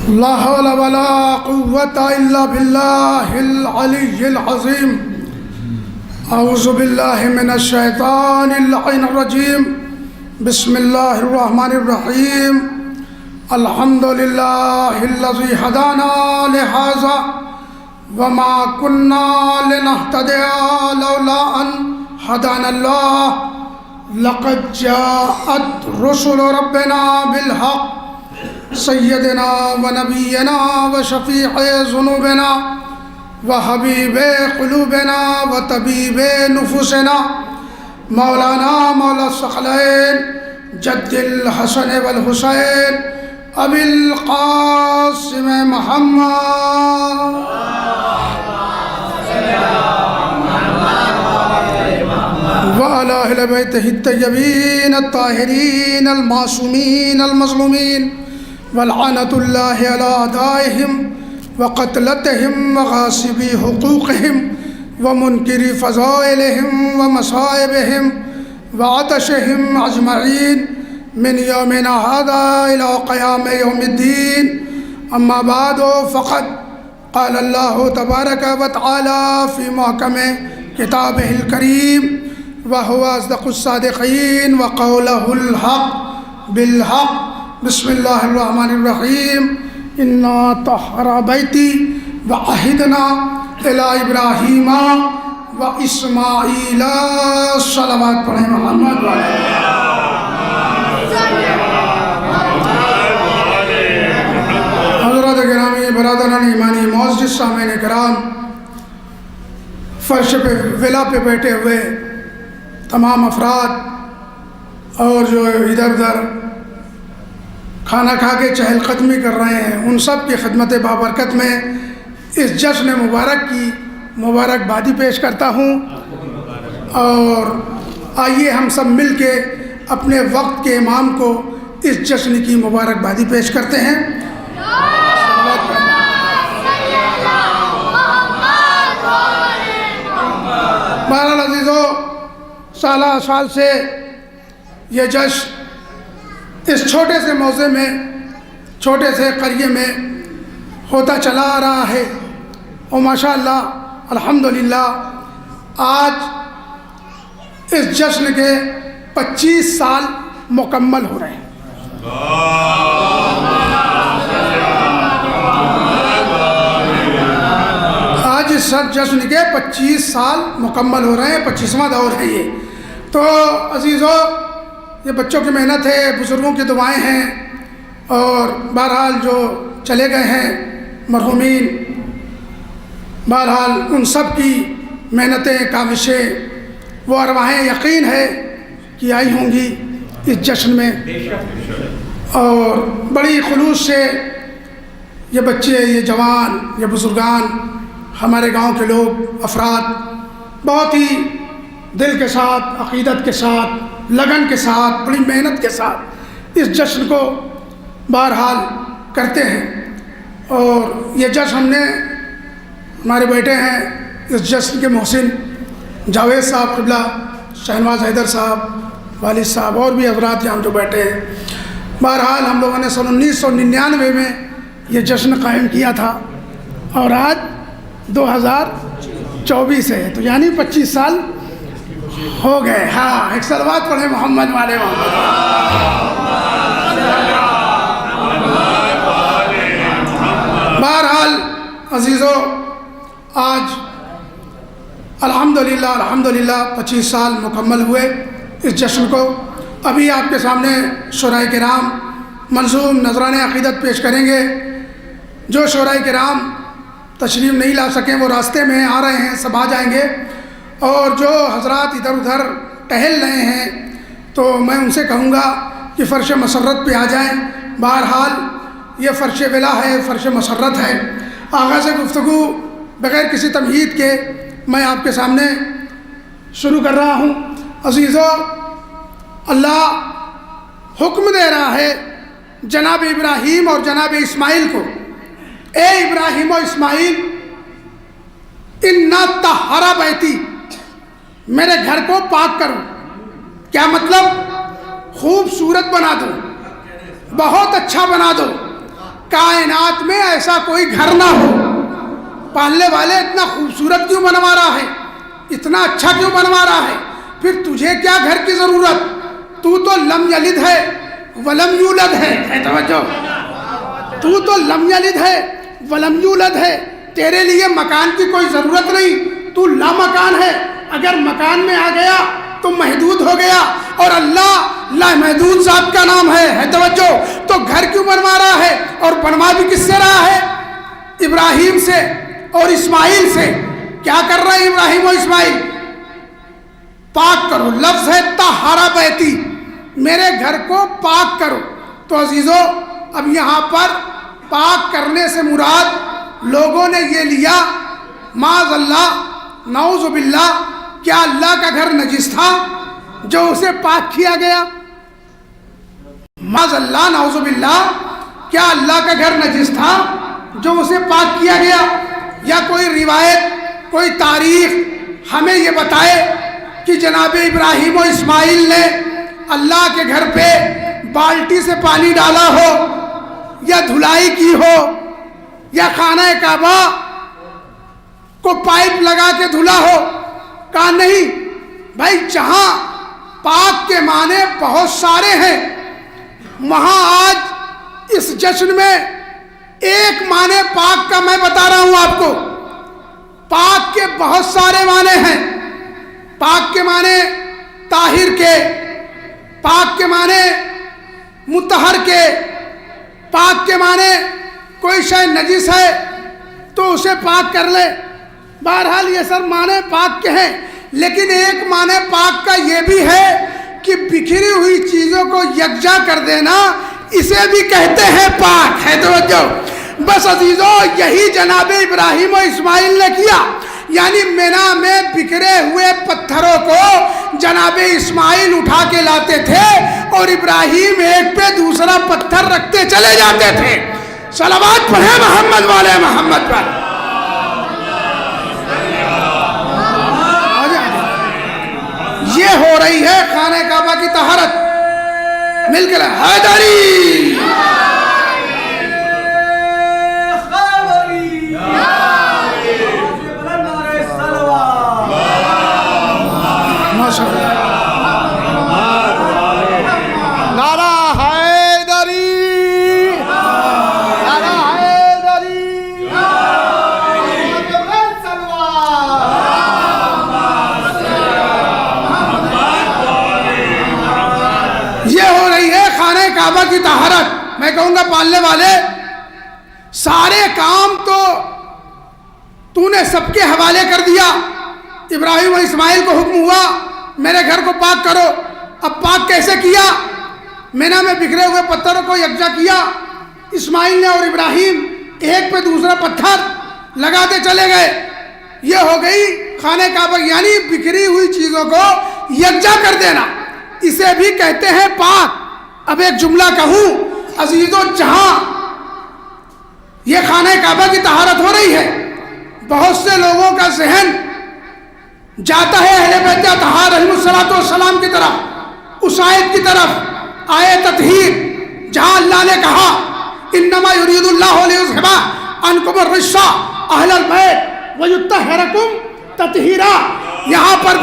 لا حول ولا قوة إلا بالله العلي العظيم. أعوذ بالله من الشيطان اللعين الرجيم. بسم الله الرحمن الرحيم. الحمد لله الذي هدانا لهذا وما كنا لنهتدي لولا أن هدانا الله. لقد جاءت رسل ربنا بالحق سيدنا ونبينا وشفيع ذنوبنا وحبيب قلوبنا وطبيب نفوسنا مولانا مولا الثقلين جد الحسن والحسين أبي القاسم محمد وعلى أهل بيته الطيبين الطاهرين المعصومين المظلومين ولعنة الله على أعدائهم وقتلتهم وغاصبي حقوقهم ومنكري فضائلهم ومصائبهم وعطشهم أجمعين من يومنا هذا إلى قيام يوم الدين. أما بعد فقد قال الله تبارك وتعالى في محكم كتابه الكريم وهو أصدق الصادقين وقوله الحق بالحق. بسم الله الرحمن الرحيم. إنا طهر بيتي وعهدنا إلى إبراهيم وإسماعيل صلوات پڑھیں محمد حضرات گرامی برادران ایمانی معزز سامعین کرام، فرش پہ ولا پہ بیٹھے ہوئے تمام افراد اور جو ادھر ادھر کھانا کھا کے چہل قدمی کر رہے ہیں، ان سب کی خدمت بابرکت میں اس جشن مبارک کی مبارکبادی پیش کرتا ہوں. اور آئیے ہم سب مل کے اپنے وقت کے امام کو اس جشن کی مبارکبادی پیش کرتے ہیں. بہرحال عزیزو، سالہ سال سے یہ جشن اس چھوٹے سے موضع میں، چھوٹے سے قریے میں ہوتا چلا آ رہا ہے، اور ماشاءاللہ الحمدللہ آج اس جشن کے 25 سال مکمل ہو رہے ہیں. آج اس جشن کے 25 سال مکمل ہو رہے ہیں، 25واں دور ہے یہ. تو عزیزو، یہ بچوں کی محنت ہے، بزرگوں کی دعائیں ہیں، اور بہرحال جو چلے گئے ہیں مرحومین، بہرحال ان سب کی محنتیں، کاوشیں، وہ ارواحیں یقین ہے کہ آئی ہوں گی اس جشن میں. اور بڑی خلوص سے یہ بچے، یہ جوان، یہ بزرگان، ہمارے گاؤں کے لوگ، افراد بہت ہی دل کے ساتھ، عقیدت کے ساتھ، لگن کے ساتھ، بڑی محنت کے ساتھ اس جشن کو بہرحال کرتے ہیں. اور یہ جشن ہم نے، ہمارے بیٹے ہیں اس جشن کے محسن جاوید صاحب قبلہ، شہنواز حیدر صاحب، والد صاحب، اور بھی حضرات یہاں جو بیٹھے ہیں، بہرحال ہم لوگوں نے سن 1999 میں یہ جشن قائم کیا تھا، اور آج 2024 ہے، تو یعنی 25 سال ہو گئے. ہاں، ایک صلوات پڑھیں محمد والے محمد. بہرحال عزیزو، آج الحمدللہ 25 سال مکمل ہوئے اس جشن کو. ابھی آپ کے سامنے شورائے کرام منظوم نذران عقیدت پیش کریں گے. جو شورائے کرام تشریف نہیں لا سکیں وہ راستے میں آ رہے ہیں، سب آ جائیں گے. اور جو حضرات ادھر ادھر ٹہل رہے ہیں تو میں ان سے کہوں گا کہ فرش مسرت پہ آ جائیں. بہرحال یہ فرش ولا ہے، فرش مسرت ہے. آغاز گفتگو بغیر کسی تمہید کے میں آپ کے سامنے شروع کر رہا ہوں. عزیزو، اللہ حکم دے رہا ہے جناب ابراہیم اور جناب اسماعیل کو، اے ابراہیم و اسماعیل، اِنَّا طَہَّرَ بیتی، میرے گھر کو پاک کرو. کیا مطلب؟ خوبصورت بنا دو، بہت اچھا بنا دو، کائنات میں ایسا کوئی گھر نہ ہو. پالنے والے اتنا خوبصورت کیوں بنوا رہا ہے, اتنا اچھا کیوں بنوا رہا ہے؟ پھر تجھے کیا گھر کی ضرورت؟ تو تو لم یلد ہے ولم یولد ہے. توجہ, تو تو لم یلد ہے ولم یولد ہے. تیرے لیے مکان کی کوئی ضرورت نہیں, تو لا مکان ہے. اگر مکان میں آ گیا تو محدود ہو گیا, اور اللہ لا محدود ذات کا نام ہے. توجہ, تو گھر کیوں بنوا رہا ہے؟ اور بنوا بھی کس سے رہا ہے؟ ابراہیم سے اور اسماعیل سے. کیا کر رہے ہیں ابراہیم اور اسماعیل؟ پاک کرو. لفظ ہے طہارا بیتی, میرے گھر کو پاک کرو. تو عزیزو, اب یہاں پر پاک کرنے سے مراد لوگوں نے یہ لیا معاذ اللہ, نعوذ باللہ, کیا اللہ کا گھر نجس تھا جو اسے پاک کیا گیا؟ معاذ اللہ, نعوذ باللہ, کیا اللہ کا گھر نجس تھا جو اسے پاک کیا گیا؟ یا کوئی روایت, کوئی تاریخ ہمیں یہ بتائے کہ جناب ابراہیم و اسماعیل نے اللہ کے گھر پہ بالٹی سے پانی ڈالا ہو, یا دھلائی کی ہو, یا خانہ کعبہ کو پائپ لگا کے دھلا ہو؟ کہا نہیں بھائی, جہاں پاک کے معنی بہت سارے ہیں, وہاں آج اس جشن میں ایک معنی پاک کا میں بتا رہا ہوں آپ کو. پاک کے بہت سارے معنی ہیں. پاک کے معنی طاہر کے, پاک کے معنی مطہر کے, پاک کے معنی کوئی شے نجس ہے تو اسے پاک کر لے. بہرحال یہ سب معنی پاک کے ہیں, لیکن ایک معنی پاک کا یہ بھی ہے کہ بکھری ہوئی چیزوں کو یکجا کر دینا, اسے بھی کہتے ہیں پاک ہے. توجہ, بس عزیزو, یہی جناب ابراہیم و اسماعیل نے کیا. یعنی مینا میں بکھرے ہوئے پتھروں کو جناب اسماعیل اٹھا کے لاتے تھے, اور ابراہیم ایک پہ دوسرا پتھر رکھتے چلے جاتے تھے. صلوات پڑھیں محمد والے محمد پر. یہ ہو رہی ہے خانہ کعبہ کی طہارت. مل کے حیدری, نعرہ حیدری, نعرہ حیدری, یہ ہو رہی ہے خانہ کعبہ کی طہارت. میں کہوں گا پالنے والے, سارے کام تو نے سب کے حوالے کر دیا. ابراہیم و اسماعیل کو حکم ہوا میرے گھر کو پاک کرو. اب پاک کیسے کیا؟ مینا میں بکھرے ہوئے پتھروں کو یکجا کیا. اسماعیل نے اور ابراہیم ایک پہ دوسرا پتھر لگاتے چلے گئے. یہ ہو گئی خانہ کعبہ, یعنی بکھری ہوئی چیزوں کو یکجا کر دینا, اسے بھی کہتے ہیں پاک. اب ایک جملہ کہوں عزیزو, جہاں یہ خانہ کعبہ کی طہارت ہو رہی ہے, بہت سے لوگوں کا ذہن جاتا ہے اہل بیت اطہار علیہ الصلوۃ والسلام کی طرف, اس آیت کی طرف, آیت تطہیر, جہاں اللہ نے کہا انما یرید اللہ لیذھب عنکم الرجس اہل البیت ویطہرکم تطہیرا. یہاں پر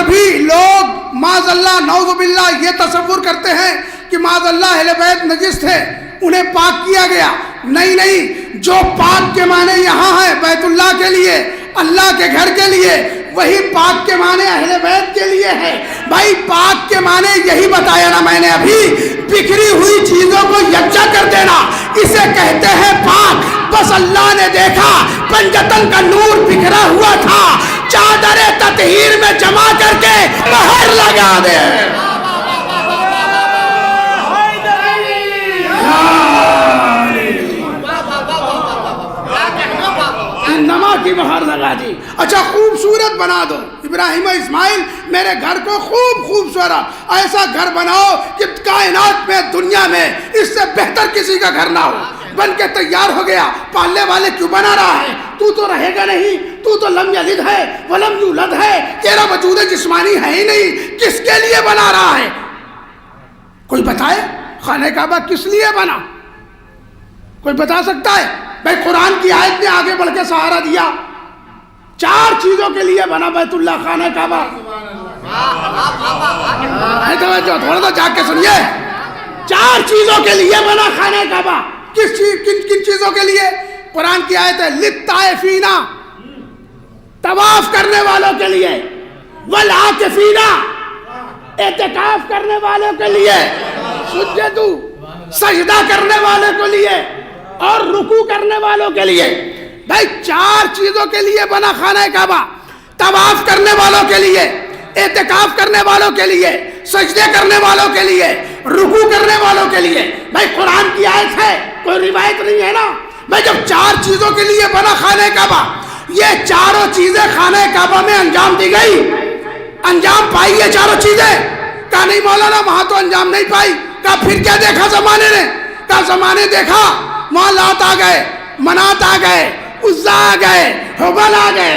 بھی لوگ معاذ اللہ نعوذ باللہ یہ تصور کرتے ہیں کہ معاذ اللہ اہل بیت نجس تھے, انہیں پاک کیا گیا. نہیں نہیں, جو پاک کے معنی یہاں ہے بیت اللہ کے لیے, اللہ کے گھر کے لیے, وہی پاک کے معنی اہل بیت کے لیے ہے. بھائی پاک کے معنی یہی بتایا نا میں نے ابھی, بکھری ہوئی چیزوں کو یکجا کر دینا, اسے کہتے ہیں پاک. بس اللہ نے دیکھا پنجتن کا نور بکھرا ہوا تھا, چادر تطہیر میں جمع کر کے مہر لگا دے. نما کی مہر لگا دی. اچھا خوبصورت بنا دو. ابراہیم و اسماعیل میرے گھر کو خوب خوبصورت ایسا گھر بناؤ کہ کائنات میں دنیا میں اس سے بہتر کسی کا گھر نہ ہو. بن کے تیار ہو گیا. پالنے والے کیوں بنا رہا ہے؟ تو رہے گا نہیں, تو لم یلد ہے ولم یولد ہے، تیرا وجود جسمانی ہے ہی نہیں، کس کے لیے بنا رہا ہے؟ کوئی بتائے خانہ کعبہ کس لیے بنا؟ کوئی بتا سکتا ہے؟ بھائی قرآن کی آیت نے آگے بڑھ کے سہارا دیا، 4 چیزوں کے لیے بنا بیت اللہ خانہ کعبہ۔ تھوڑا سا جا کے سنیے، 4 چیزوں کے لیے بنا خانہ کعبہ۔ کن چیزوں کے لیے؟ قرآن کی آیت ہے للطائفین، طواف کرنے والوں کے لیے، والعاکفین، اعتکاف کرنے والوں کے لیے، سجدہ کرنے والوں کے لیے، اور رکوع کرنے والوں کے لیے۔ بھائی 4 چیزوں کے لیے بنا خانہ کعبہ، طواف کرنے والوں کے لیے، اعتکاف کرنے والوں کے لیے، سجدے کرنے والوں کے لیے، رکوع کرنے والوں کے لیے۔ بھائی قرآن کی آیت ہے، کوئی روایت نہیں ہے نا۔ بھائی جب 4 چیزوں کے لیے بنا خانہ کعبہ، یہ چاروں چیزیں خانہ کعبہ میں انجام دی گئی، انجام پائی یہ چاروں چیزیں؟ کہا نہیں مولانا وہاں تو انجام نہیں پائی۔ کہا پھر کیا دیکھا زمانے نے؟ کہا زمانے دیکھا وہاں لات آ گئے، منات آ گئے، عزا آ گئے، حبل آ گئے۔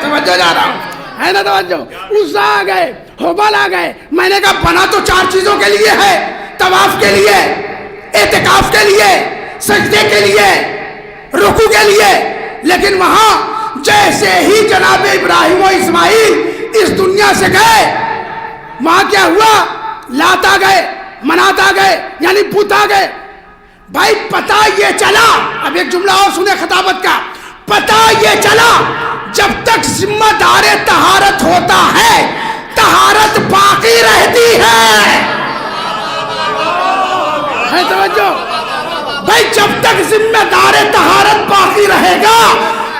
توجہ جا رہا ہوں، ہے نا توجہ؟ عزا آ گئے، حبل آ گئے۔ میں نے کہا بنا تو 4 چیزوں کے لیے ہے، طواف کے لیے، اعتکاف کے لیے، سجدے کے لیے، رکوع کے لیے، لیکن وہاں جیسے ہی جناب ابراہیم و اسماعیل اس دنیا سے گئے، وہاں کیا ہوا؟ لات آ گئے، منات آ گئے، یعنی بت آ گئے۔ بھائی پتہ یہ چلا، اب ایک جملہ اور سنیں خطابت کا، پتہ یہ چلا جب تک ذمہ دار طہارت ہوتا ہے طہارت باقی رہتی ہے۔ توجہ بھائی، جب تک ذمہ دار طہارت باقی رہے گا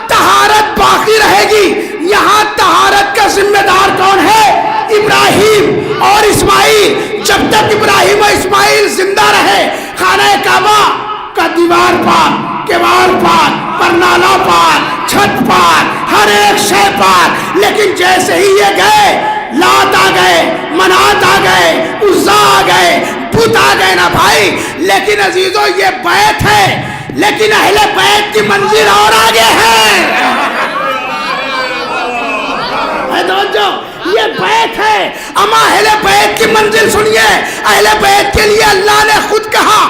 طہارت باقی رہے گی۔ یہاں طہارت کا ذمہ دار کون ہے؟ ابراہیم اور اسماعیل۔ جب تک ابراہیم اور اسماعیل زندہ رہے خانہ کعبہ کا دیوار پار، کیوار پار، پرنالا پار، چھت پار، ہر ایک شے پار۔ لیکن جیسے ہی یہ گئے، لات آ گئے، منات آ گئے، عزا آ گئے، بت آ گئے نا بھائی۔ لیکن عزیزو یہ بیت ہے، لیکن اہل بیت کی منزل اور آگے ہے۔ یہ بیت ہے، اما اہل بیت کی منزل سنیے۔ اہل بیت کے لیے اللہ نے خود کہا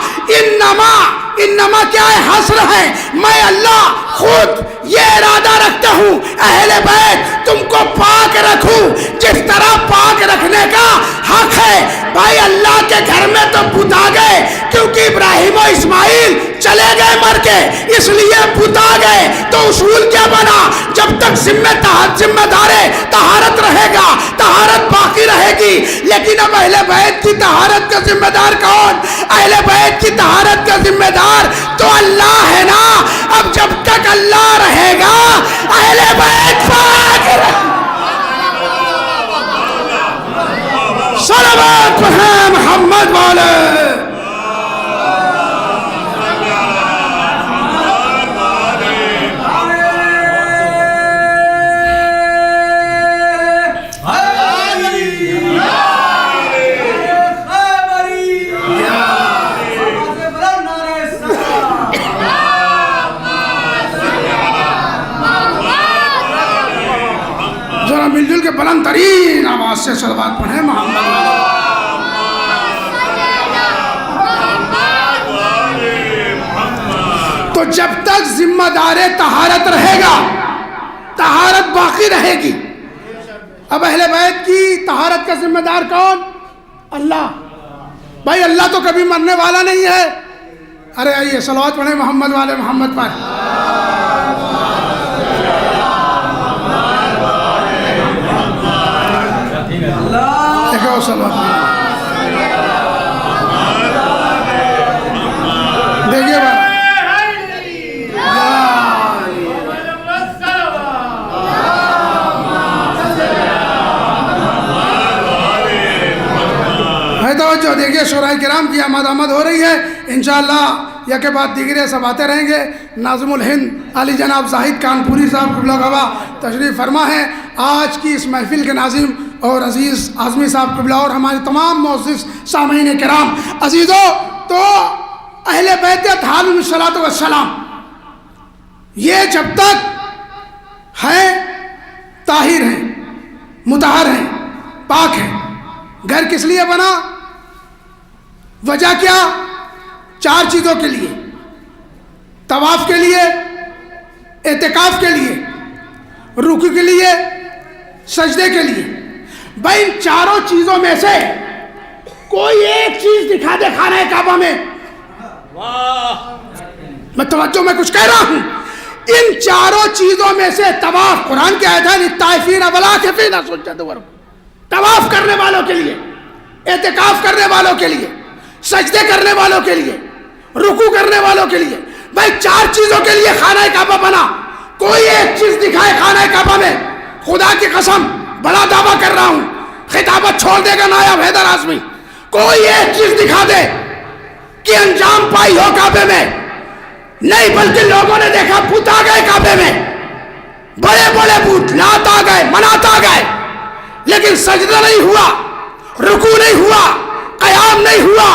انما کیا ہے؟ حسر ہے، میں اللہ خود یہ ارادہ رکھتا ہوں اہل بیت تم کو پاک رکھوں جس طرح پاک رکھنے کا حق ہے۔ بھائی اللہ کے گھر میں تو بت آ گئے کیونکہ ابراہیم و اسماعیل چلے گئے مر کے، اس لیے بت آ گئے۔ تو اصول کیا بنا؟ جب تک ذمہ دار طہارت رہے گا طہارت باقی رہے گی۔ لیکن اب اہل بیت کی طہارت کا ذمہ دار کون؟ اہل بیت کی طہارت کا ذمہ دار تو اللہ ہے نا۔ اب جب تک اللہ رہے گا اہل بیت پاک رہے گا۔ صلوات پڑھیں محمد والے۔ مل جل کے بلند ترین آواز سے صلوات پڑھیں محمد والے۔ تو جب تک ذمہ دار طہارت رہے گا طہارت باقی رہے گی۔ اب اہل بیت کی طہارت کا ذمہ دار کون؟ اللہ۔ بھائی اللہ تو کبھی مرنے والا نہیں ہے۔ ارے آئیے صلوات پڑھیں محمد والے محمد پر۔ دیکھیے بھائی توجہ، دیکھیے شورائے کرام کی آمد ہو رہی ہے انشاءاللہ۔ یا کے بعد دیگرے سب آتے رہیں گے۔ ناظم الہند علی جناب زاہد کانپوری صاحب قبلہ گواہ تشریف فرما ہیں۔ آج کی اس محفل کے ناظم اور عزیز اعظمی صاحب قبلہ اور ہمارے تمام معزز سامعین کرام عزیزو، تو اہل بیت علیہم الصلوۃ والسلام یہ جب تک ہیں طاہر ہیں، مطہر ہیں، پاک ہیں۔ گھر کس لیے بنا؟ وجہ کیا؟ 4 چیزوں کے لیے: طواف کے لیے، اعتکاف کے لیے، رکوع کے لیے، سجدے کے لیے۔ بھائی ان چاروں چیزوں میں سے کوئی ایک چیز دکھا دے خانہ کعبہ میں۔ میں توجہ میں کچھ کہہ رہا ہوں۔ ان چاروں چیزوں میں سے طواف، قرآن کی آیت ہے للطائفین والعاکفین سجدۃ ورکوع، طواف کرنے والوں کے لیے، اعتکاف کرنے والوں کے لیے، سجدے کرنے والوں کے لیے، رکوع کرنے والوں کے لیے۔ بھائی 4 چیزوں کے لیے خانہ کعبہ بنا۔ کوئی ایک چیز دکھائے خانہ کعبہ میں، خدا کی قسم بڑا دعویٰ کر رہا ہوں، خطابت چھوڑ دے گا نائب حیدر اعظمی۔ کوئی ایک چیز دکھا دے کہ انجام پائی ہو کعبے میں۔ نہیں، بلکہ لوگوں نے دیکھا بت آ گئے کعبے میں، بڑے بڑے بت، لات آ گئے، منات آ گئے، لیکن سجدہ نہیں ہوا، رکوع نہیں ہوا، قیام نہیں ہوا،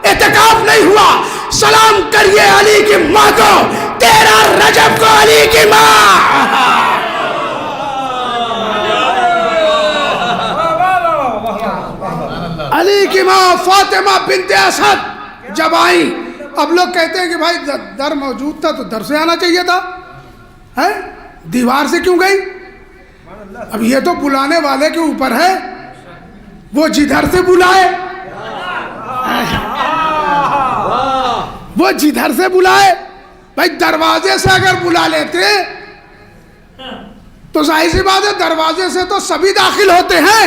اعتکاف نہیں ہوا۔ سلام کریے علی کی ماں کو، 13 رجب کو علی کی ماں۔ علی کی ماں فاطمہ بنت اسد جب آئیں، اب لوگ کہتے ہیں کہ بھائی در موجود تھا تو در سے آنا چاہیے تھا، ہے دیوار سے کیوں گئی؟ اب یہ تو بلانے والے کے اوپر ہے، وہ جدھر سے بلائے، وہ جدھر سے بلائے۔ بھائی دروازے سے اگر بلا لیتے تو ظاہر سی بات ہے دروازے سے تو سبھی داخل ہوتے ہیں،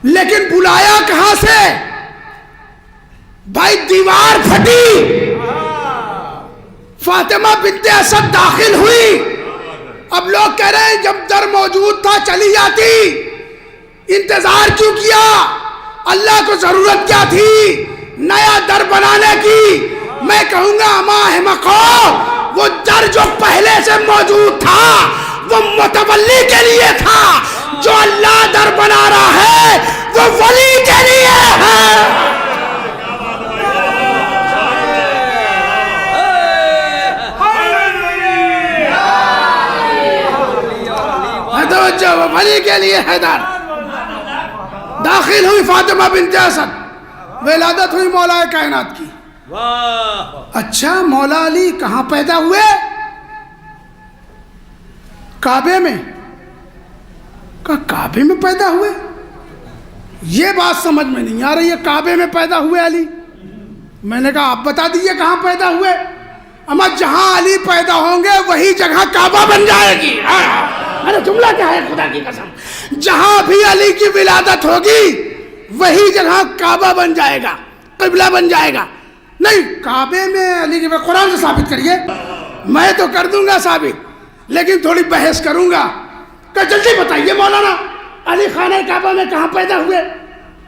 لیکن بلایا کہاں سے؟ بھائی دیوار پھٹی، فاطمہ بنت اسد داخل ہوئی۔ اب لوگ کہہ رہے ہیں جب در موجود تھا چلی جاتی، انتظار کیوں کیا؟ اللہ کو ضرورت کیا تھی نیا در بنانے کی؟ میں کہوں گا اما احمقو، وہ در جو پہلے سے موجود تھا وہ متولی کے لیے تھا، جو اللہ در بنا رہا ہے وہ ولی کے لیے ہے۔ توجہ، وہ ولی کے لیے ہے در۔ داخل ہوئی فاطمہ بنت اسد، ولادت ہوئی مولا کائنات کی۔ اچھا مولا علی کہاں پیدا ہوئے؟ کعبے میں۔ کعبے میں پیدا ہوئے؟ یہ بات سمجھ میں نہیں آ رہی ہے، کعبے میں پیدا ہوئے علی؟ میں نے کہا آپ بتا دیجئے کہاں پیدا ہوئے؟ اما جہاں علی پیدا ہوں گے وہی جگہ کعبہ بن جائے گی۔ ارے جملہ کیا ہے خدا کی قسم؟ جہاں بھی علی کی ولادت ہوگی وہی جگہ کعبہ بن جائے گا، قبلہ بن جائے گا۔ نہیں، کعبے میں علی کی، قرآن سے ثابت کریے۔ میں تو کر دوں گا ثابت، لیکن تھوڑی بحث کروں گا کہ جلدی بتائیے مولانا علی خانہ کعبہ میں کہاں پیدا ہوئے؟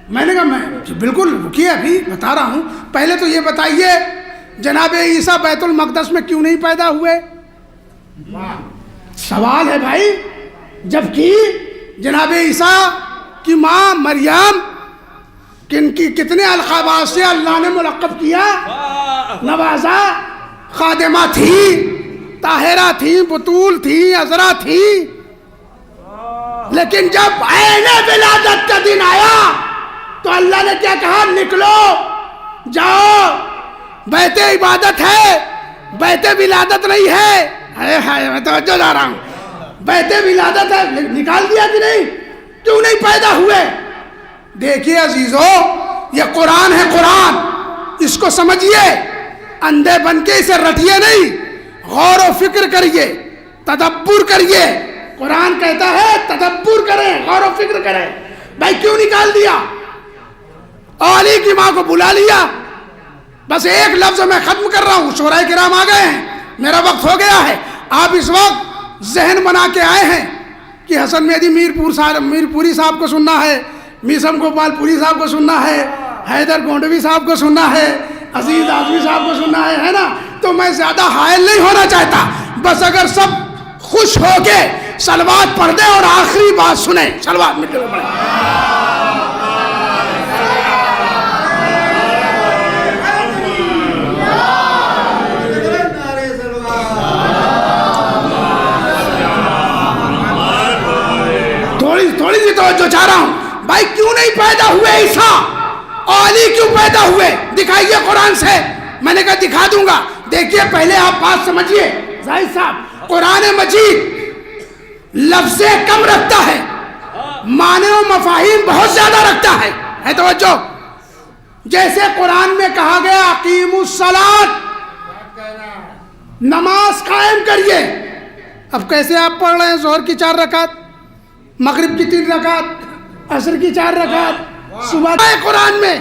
میں نے کہا میں بالکل رکیے ابھی بتا رہا ہوں، پہلے تو یہ بتائیے جناب عیسیٰ بیت المقدس میں کیوں نہیں پیدا ہوئے؟ سوال ہے بھائی، جبکہ جناب عیسیٰ کی ماں مریم کتنے القابات سے اللہ نے ملقب کیا، نوازا، خادمہ تھی، طاہرہ تھی، بطول تھی، عذرا تھی، لیکن جب عین ولادت کا دن آیا تو اللہ نے کیا کہا؟ نکلو، جاؤ، بیت عبادت ہے، بیت ولادت نہیں ہے۔ میں توجہ جا رہا ہوں، بیت ولادت ہے، نکال دیا کہ نہیں؟ کیوں نہیں پیدا ہوئے؟ دیکھیے عزیزو، یہ قرآن ہے، قرآن، اس کو سمجھیے، اندھے بن کے اسے رٹیے نہیں، غور و فکر کریے، تدبر کریے۔ قرآن کہتا ہے تدبر کریں، غور و فکر کریں۔ بھائی کیوں نکال دیا؟ علی کی ماں کو بلا لیا۔ بس ایک لفظ میں ختم کر رہا ہوں، شورائے کرام آ گئے ہیں، میرا وقت ہو گیا ہے۔ آپ اس وقت ذہن بنا کے آئے ہیں کہ حسن مہدی میر پوری صاحب کو سننا ہے، میسم گوپال پوری صاحب کو سننا ہے، حیدر گونڈوی صاحب کو سننا ہے، عزیز آزمی صاحب کو سننا ہے نا؟ تو میں زیادہ حائل نہیں ہونا چاہتا، بس اگر سب خوش ہو کے صلوات پڑھ دیں اور آخری بات سنیں۔ صلوات مل کے پڑھیں۔ نہیں پیدا ہوئے عیسیٰ، اور علی کیوں پیدا ہوئے؟ دکھائیے قرآن سے۔ میں نے کہا دکھا دوں گا۔ دیکھیے پہلے آپ بات سمجھیے زاہد صاحب، قرآن مجید لفظیں کم رکھتا ہے، معنی و مفاہیم بہت زیادہ رکھتا ہے۔ ہے توجہ؟ جیسے قرآن میں کہا گیا اقیموا الصلاۃ، نماز قائم کریے۔ اب کیسے آپ پڑھ رہے ہیں ظہر کی 4 رکعت، مغرب کی 3 رکعت، عصر کی 4 رکعت، صبح قرآن میں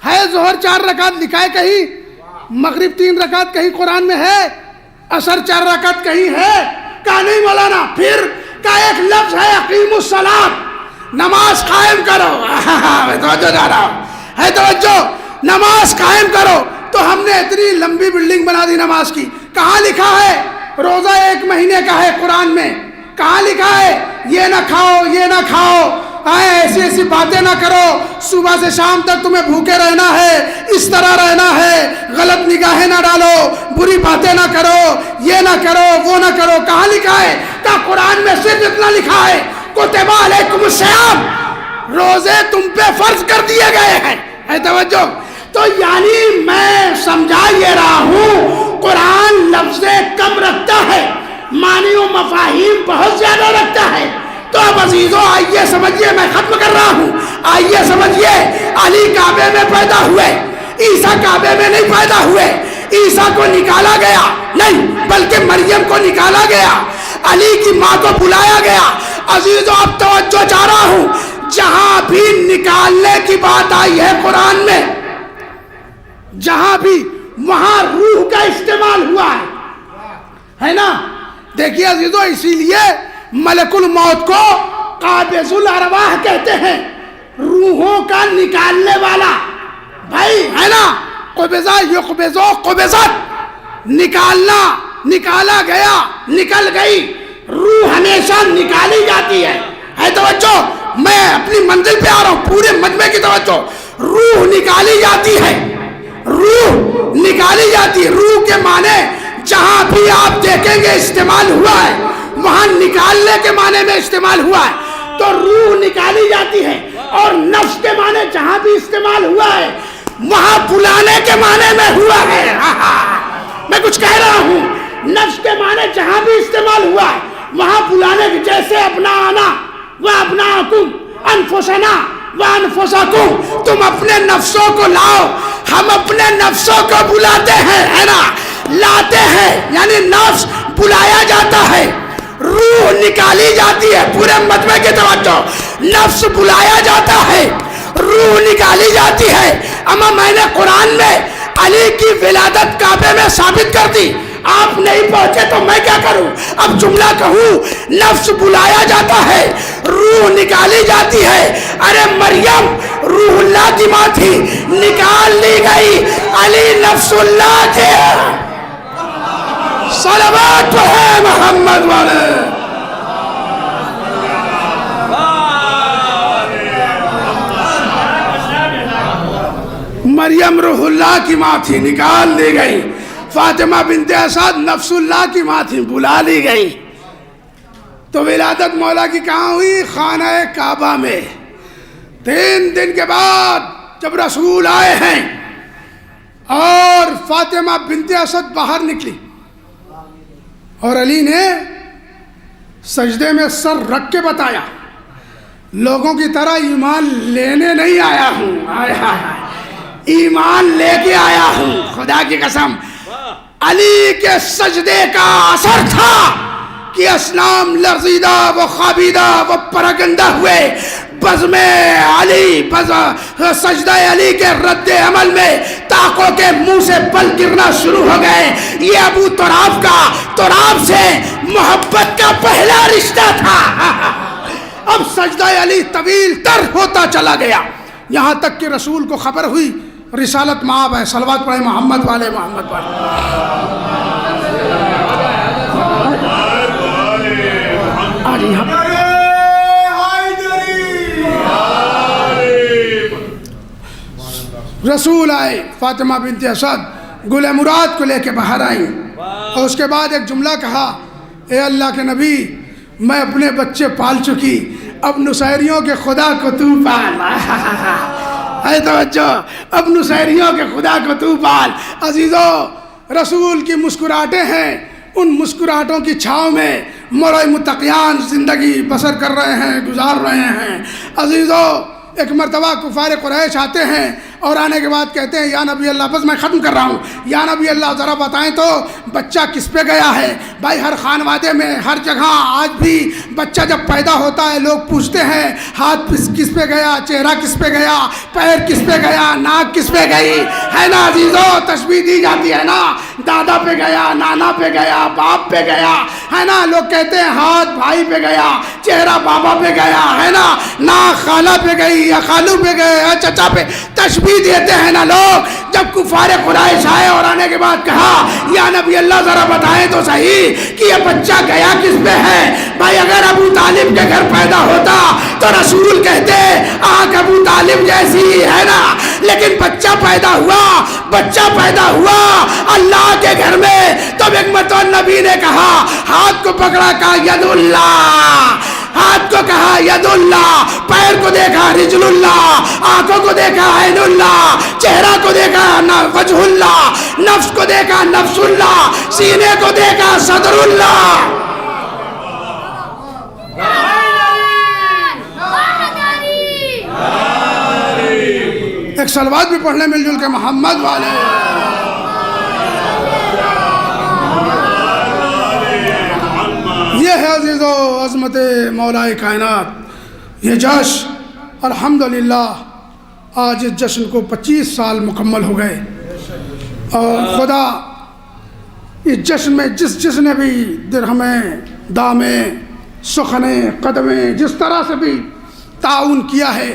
ہے ظہر 4 رکعت لکھا ہے کہیں، مغرب 3 رکعت کہیں قرآن میں ہے، عصر 4 رکعت کہیں ہے؟ کہا نہیں مولانا۔ پھر کا ایک لفظ ہے اقیموا الصلاۃ، نماز قائم کرو۔ توجہ جا رہا ہوں، ہے توجہ، نماز قائم کرو۔ تو ہم نے اتنی لمبی بلڈنگ بنا دی نماز کی۔ کہاں لکھا ہے روزہ 1 مہینے کا ہے قرآن میں؟ کہاں لکھا ہے یہ نہ کھاؤ یہ نہ کھاؤ، ایسی ایسی باتیں نہ کرو، صبح سے شام تک تمہیں بھوکے رہنا ہے، اس طرح رہنا ہے، غلط نگاہیں نہ ڈالو، بری باتیں نہ کرو، یہ نہ کرو وہ نہ کرو؟ کہاں لکھا ہے؟ کہا قرآن میں صرف اتنا لکھا ہے کتب علیکم الصیام، روزے تم پہ فرض کر دیے گئے ہیں۔ ہے توجہ؟ تو یعنی میں سمجھا یہ رہا ہوں قرآن لفظیں کم رکھتا ہے، معنی و مفاہیم بہت زیادہ رکھتا ہے۔ تو اب عزیزو آئیے سمجھیے، میں ختم کر رہا ہوں، آئیے سمجھیے، علی کعبے میں پیدا ہوئے، عیسیٰ کعبے میں نہیں پیدا ہوئے۔ عیسیٰ کو نکالا گیا نہیں، بلکہ مریم کو نکالا گیا، علی کی ماں کو بلایا گیا۔ عزیزو اب توجہ چاہ رہا ہوں، جہاں بھی نکالنے کی بات آئی ہے قرآن میں، جہاں بھی وہاں روح کا استعمال ہوا ہے نا؟ دیکھیے عزیزو، اسی لیے ملک الموت کو قابض الارواح کہتے ہیں، روحوں کا نکالنے والا بھائی، ہے نا؟ قبضہ یقبضو قبضت، نکالنا، نکالا گیا، نکل گئی۔ روح ہمیشہ نکالی جاتی ہے۔ ہے توجہ؟ میں اپنی منزل پہ آ رہا ہوں، پورے مجمع کی توجہ۔ روح نکالی جاتی ہے، روح نکالی جاتی ہے۔ روح کے معنی جہاں بھی آپ دیکھیں گے استعمال ہوا ہے، وہاں نکالنے کے معنی میں استعمال ہوا ہے۔ تو روح نکالی جاتی ہے، اور نفس کے معنی جہاں بھی استعمال ہوا ہے وہاں بلانے کے معنی میں ہوا ہے۔ میں کچھ کہہ رہا ہوں، نفس کے معنی جہاں بھی استعمال ہوا ہے وہاں بلانے کے، جیسے اپنا آنا و ابناکم انفسنا و انفسکم، تم اپنے نفسوں کو لاؤ، ہم اپنے نفسوں کو بلاتے ہیں، ہے نا؟ لاتے ہیں، یعنی نفس بلایا جاتا ہے، روح نکالی جاتی ہے۔ پورے مجمع کی توجہ، نفس بلایا جاتا ہے، روح نکالی جاتی ہے۔ اما میں نے قرآن میں علی کی ولادت کعبے میں ثابت کر دی، آپ نہیں پہنچے تو میں کیا کروں؟ اب جملہ کہوں، نفس بلایا جاتا ہے، روح نکالی جاتی ہے۔ ارے مریم روح اللہ کی ماں تھی، نکال لی گئی، علی نفس اللہ کے۔ صلوات ہے محمد والے۔ مریم روح اللہ کی ماں تھی، نکال لی گئی۔ فاطمہ بنت اسد نفس اللہ کی ماں تھی، بلا لی گئی۔ تو ولادت مولا کی کہاں ہوئی؟ خانہ کعبہ میں۔ 3 دن کے بعد جب رسول آئے ہیں اور فاطمہ بنت اسد باہر نکلی، اور علی نے سجدے میں سر رکھ کے بتایا، لوگوں کی طرح ایمان لینے نہیں آیا ہوں، ایمان لے کے آیا ہوں، خدا کی قسم۔ علی کے سجدے کا اثر تھا کہ اسلام لرزیدہ و خوابیدہ و پراگندہ ہوئے۔ بزم علی، سجدہ علی کے رد عمل میں طاقوں کے منہ سے بل گرنا شروع ہو گئے۔ یہ ابو تراب کا، تراب سے محبت کا پہلا رشتہ تھا۔ اب سجدہ علی طویل تر ہوتا چلا گیا، یہاں تک کہ رسول کو خبر ہوئی رسالت معاب ہے۔ صلوات پڑھیں محمد والے محمد والے۔ رسول آئے، فاطمہ بنت اسد گل مراد کو لے کے باہر آئیں، اور اس کے بعد ایک جملہ کہا، اے اللہ کے نبی، میں اپنے بچے پال چکی، اب نصیریوں کے خدا کو تو پال اے توجہ، اب نصیریوں کے خدا کو تو پال۔ عزیزو، رسول کی مسکراہٹیں ہیں، ان مسکراہٹوں کی چھاؤں میں مرئے متقیان زندگی بسر کر رہے ہیں، گزار رہے ہیں۔ عزیزو، ایک مرتبہ کفار قریش آتے ہیں اور آنے کے بعد کہتے ہیں یا نبی اللہ، بس میں ختم کر رہا ہوں، یا نبی اللہ ذرا بتائیں تو بچہ کس پہ گیا ہے؟ بھائی ہر خانوادے میں ہر جگہ آج بھی بچہ جب پیدا ہوتا ہے لوگ پوچھتے ہیں ہاتھ کس پہ گیا، چہرہ کس پہ گیا، پیر کس پہ گیا، ناک کس پہ گئی، ہے نا عزیزو؟ تشبیہ دی جاتی ہے نا، دادا پہ گیا، نانا پہ گیا، باپ پہ گیا، ہے نا؟ لوگ کہتے ہیں ہاتھ بھائی پہ گیا، چہرہ بابا پہ گیا، ہے نا؟ ناک خالہ پہ گئی یا خالو پہ گئے یا چچا پہ، تشبیہ دیتے ہیں نا لوگ۔ جب کفار قریش آئے اور آنے کے بعد کہا یا نبی اللہ ذرا بتائیں تو صحیح کہ یہ بچہ گیا کس پہ ہے؟ بھائی اگر ابو طالب کے گھر پیدا ہوتا تو رسول کہتے آنکھ ابو طالب جیسی ہے نا، لیکن بچہ پیدا ہوا اللہ کے گھر میں، تو حکمت النبی نے کہا، ہاتھ کو پکڑا، کہا ید اللہ، ہاتھ کو کہا ید اللہ، پیر کو دیکھا رجل اللہ، آنکھوں کو دیکھا عین اللہ، چہرہ کو دیکھا وجہ اللہ، نفس کو دیکھا نفس اللہ، سینے کو دیکھا صدر اللہ۔ ایک صلوات بھی پڑھ لیں مل جل کے محمد والے۔ یہ ہے عزیزو عظمت مولا کائنات، یہ جشن الحمدللہ آج اس جشن کو 25 سال مکمل ہو گئے، اور خدا اس جشن میں جس نے بھی درہمیں، دامیں، سخنیں، قدمیں، جس طرح سے بھی تعاون کیا ہے،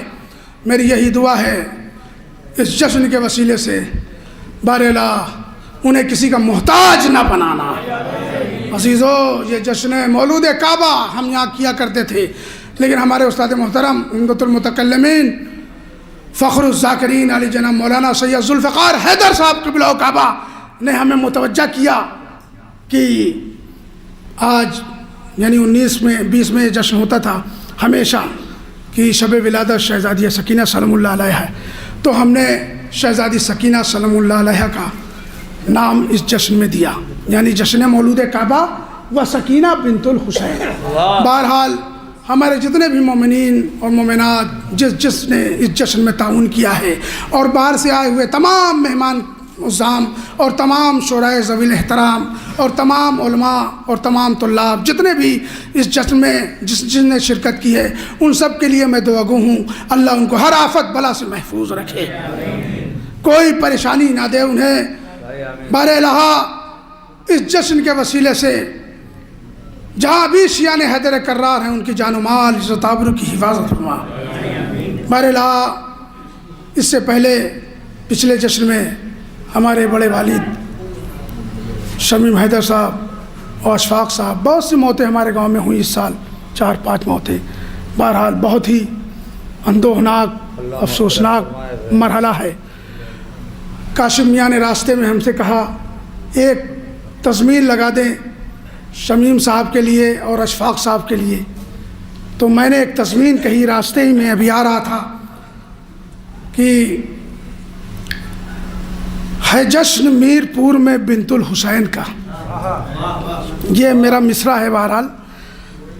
میری یہی دعا ہے اس جشن کے وسیلے سے بار الہ انہیں کسی کا محتاج نہ بنانا۔ عزیزو، یہ جشن مولود کعبہ ہم یہاں کیا کرتے تھے، لیکن ہمارے استاد محترم عمدۃ المتکلمین فخر الذاکرین علی جناب مولانا سید ذوالفقار حیدر صاحب قبلہ کعبہ نے ہمیں متوجہ کیا کہ آج یعنی 20 میں یہ جشن ہوتا تھا ہمیشہ کہ شب ولادت شہزادی سکینہ سلام اللہ علیہ ہے، تو ہم نے شہزادی سکینہ سلام اللہ علیہ کا نام اس جشن میں دیا، یعنی جشن مولود کعبہ و سکینہ بنت الحسین۔ بہرحال ہمارے جتنے بھی مومنین اور مومنات جس نے اس جشن میں تعاون کیا ہے، اور باہر سے آئے ہوئے تمام مہمان عزام اور تمام شورائے ذوی الاحترام اور تمام علماء اور تمام طلاب جتنے بھی اس جشن میں جس نے شرکت کی ہے، ان سب کے لیے میں دعا گو ہوں اللہ ان کو ہر آفت بلا سے محفوظ رکھے، کوئی پریشانی نہ دے انہیں۔ بار الہ اس جشن کے وسیلے سے جہاں بھی شیعان حیدر کرار ہیں ان کی جان و مال عزت آبرو کی حفاظت فرما۔ بار الہ اس سے پہلے پچھلے جشن میں ہمارے بڑے والد شمیم حیدر صاحب اور اشفاق صاحب، بہت سی موتیں ہمارے گاؤں میں ہوئی اس سال، 4-5 موتیں۔ بہرحال بہت ہی اندوہناک افسوسناک مرحلہ ہے۔ کاشم میاں نے راستے میں ہم سے کہا ایک تضمین لگا دیں شمیم صاحب کے لیے اور اشفاق صاحب کے لیے، تو میں نے ایک تضمین کہی راستے ہی میں ابھی آ رہا تھا کہ ہے جشن میر پور میں بنت الحسین کا، یہ میرا مصرع ہے۔ بہرحال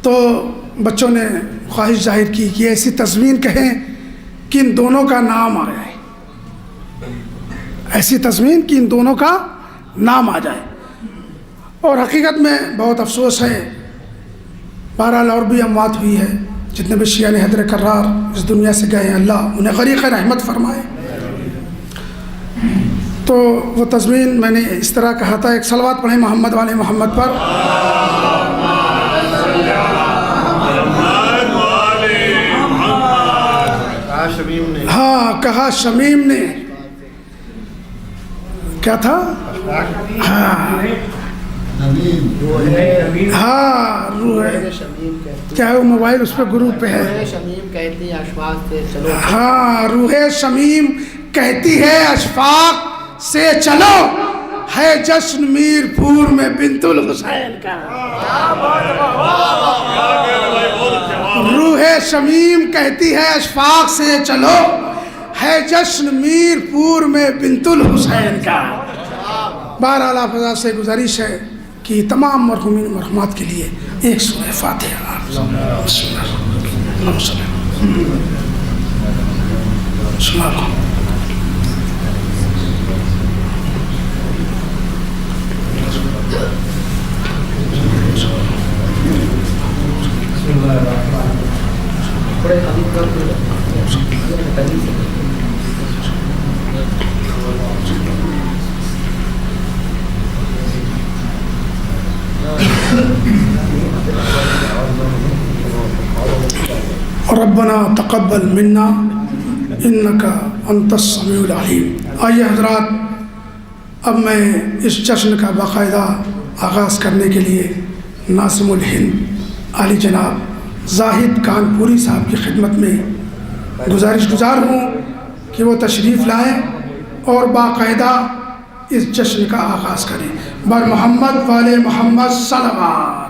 تو بچوں نے خواہش ظاہر کی کہ ایسی تضمین کہیں کہ ان دونوں کا نام آ جائے، ایسی تضمین کہ ان دونوں کا نام آ جائے، اور حقیقت میں بہت افسوس ہے۔ بہرحال اور بھی اموات ہوئی ہے، جتنے بھی شیعان حیدر کرار اس دنیا سے گئے ہیں، اللہ انہیں غریق رحمت فرمائے۔ تو وہ تضمین میں نے اس طرح کہا تھا، ایک صلوات پڑھیں محمد والے محمد پر۔ ہاں کہا شمیم نے، کیا تھا؟ ہاں روح ہے، کیا ہے وہ موبائل اس پہ گروپ پہ ہے، ہاں روح شمیم کہتی ہے اشفاق سے چلو، ہے جشن میر پور میں بنت الحسین کا۔ روح روح شمیم کہتی ہے اشفاق سے چلو، ہے جشن میر پور میں بنت الحسین کا۔ بہرحال آپ حضرات سے گزارش ہے کہ تمام مرحومین مرحومات کے لیے ایک سورہ فاتحہ آپ بسم اللہ اللہم صلی اللہ ربنا تقبل منا انک انت السمیع العلیم۔ آئیے حضرات، اب میں اس جشن کا باقاعدہ آغاز کرنے کے لیے ناظم الہند عالی جناب زاہد کانپوری صاحب کی خدمت میں گزارش گزار ہوں کہ وہ تشریف لائیں اور باقاعدہ اس جشن کا آغاز کریں۔ بر محمد والے محمد صلوات۔